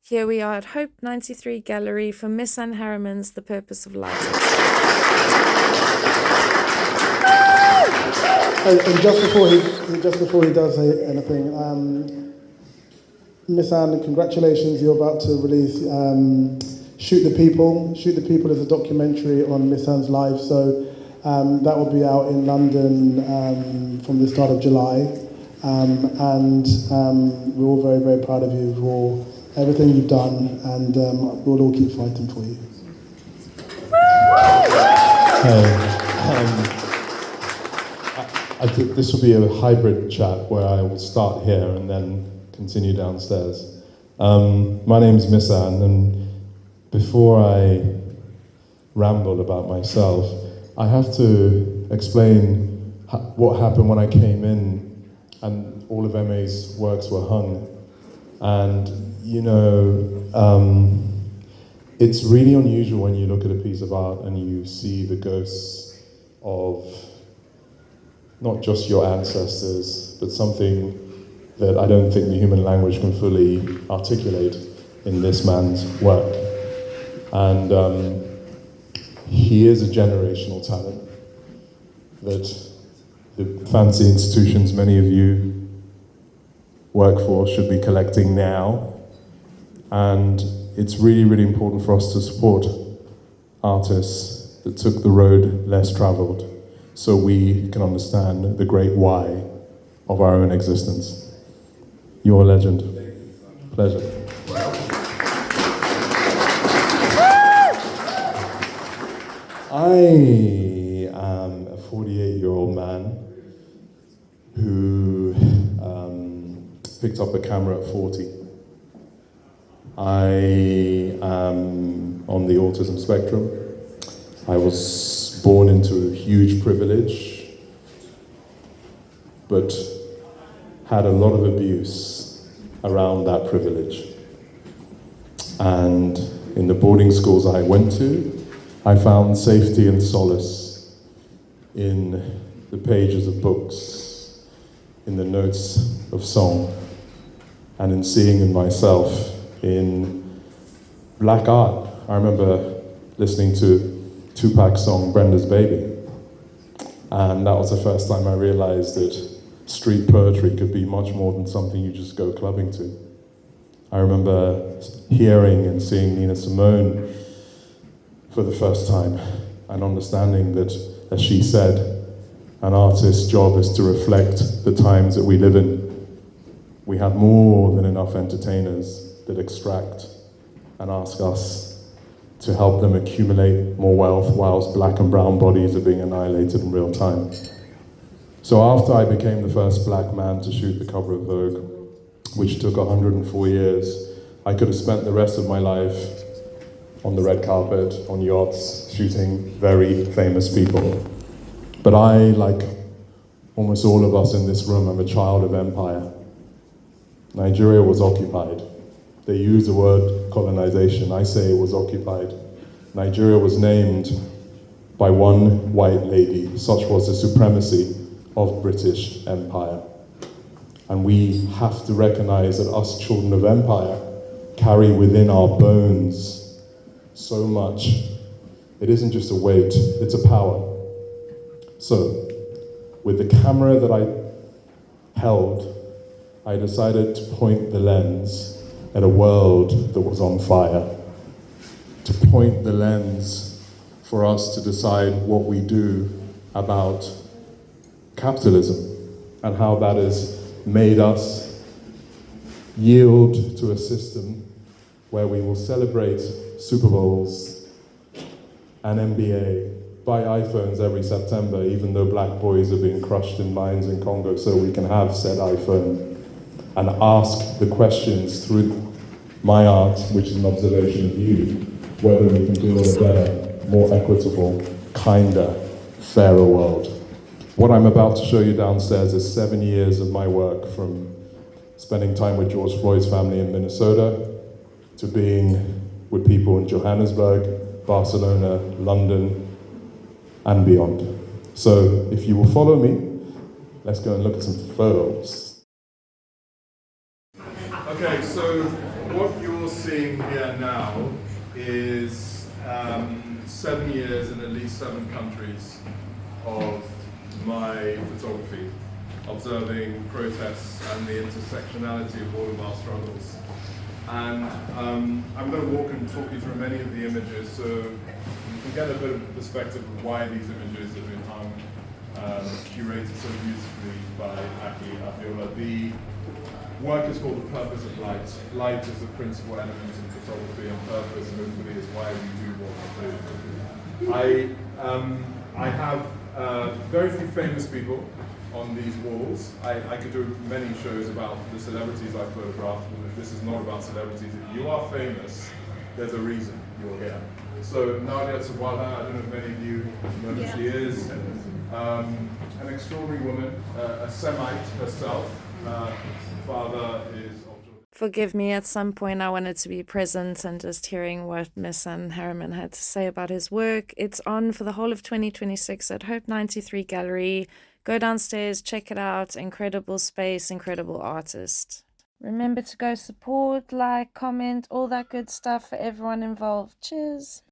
Here we are at Hope 93 Gallery for Misan Harriman's The Purpose of Life. And just before he does say anything, Misan, congratulations! You're about to release "Shoot the People." "Shoot the People" is a documentary on Misan's life, so that will be out in London from the start of July, and we're all very, very proud of you for everything you've done, and we'll all keep fighting for you. I think this will be a hybrid chat where I will start here and then continue downstairs. My name is Misan, and before I ramble about myself, I have to explain what happened when I came in and all of Emme's works were hung. And, you know, it's really unusual when you look at a piece of art and you see the ghosts of not just your ancestors, but something that I don't think the human language can fully articulate in this man's work. And he is a generational talent that the fancy institutions many of you work for should be collecting now. And it's really, really important for us to support artists that took the road less traveled, so we can understand the great why of our own existence. You're a legend. Pleasure. I am a 48-year-old man who picked up a camera at 40. I am on the autism spectrum. I was born into a huge privilege, but had a lot of abuse around that privilege. And in the boarding schools I went to, I found safety and solace in the pages of books, in the notes of song, and in seeing in myself in black art. I remember listening to Tupac's song, Brenda's Baby. And that was the first time I realized that street poetry could be much more than something you just go clubbing to. I remember hearing and seeing Nina Simone for the first time and understanding that, as she said, an artist's job is to reflect the times that we live in. We have more than enough entertainers that extract and ask us to help them accumulate more wealth whilst black and brown bodies are being annihilated in real time. So after I became the first black man to shoot the cover of Vogue, which took 104 years, I could have spent the rest of my life on the red carpet, on yachts, shooting very famous people. But I, like almost all of us in this room, am a child of empire. Nigeria was occupied. They use the word colonization. I say it was occupied. Nigeria was named by one white lady. Such was the supremacy of British Empire. And we have to recognize that us children of empire carry within our bones so much. It isn't just a weight, it's a power. So, with the camera that I held, I decided to point the lens at a world that was on fire. To point the lens for us to decide what we do about capitalism and how that has made us yield to a system where we will celebrate Super Bowls and NBA, buy iPhones every September, even though black boys are being crushed in mines in Congo so we can have said iPhone, and ask the questions through my art, which is an observation of you, whether we can build a better, more equitable, kinder, fairer world. What I'm about to show you downstairs is 7 years of my work, from spending time with George Floyd's family in Minnesota, to being with people in Johannesburg, Barcelona, London, and beyond. So if you will follow me, let's go and look at some photos. Okay, so what you're seeing here now is 7 years in at least 7 countries of my photography, observing protests and the intersectionality of all of our struggles. And I'm going to walk and talk you through many of the images so you can get a bit of perspective of why these images have been hung, curated so beautifully by Aki Abiola. The work is called The Purpose of Light. Light is the principal element in photography, and purpose, hopefully, is why we do what we do. I have very few famous people on these walls. I could do many shows about the celebrities I photographed, but this is not about celebrities. If you are famous, there's a reason you're here. So Nadia Tsawala, I don't know if many of you know who she is. An extraordinary woman, a Semite herself. Father is of Forgive me, at some point I wanted to be present and just hearing what Misan Harriman had to say about his work. It's on for the whole of 2026 at Hope 93 Gallery. Go downstairs, check it out. Incredible space, incredible artist. Remember to go support, like, comment, all that good stuff for everyone involved. Cheers.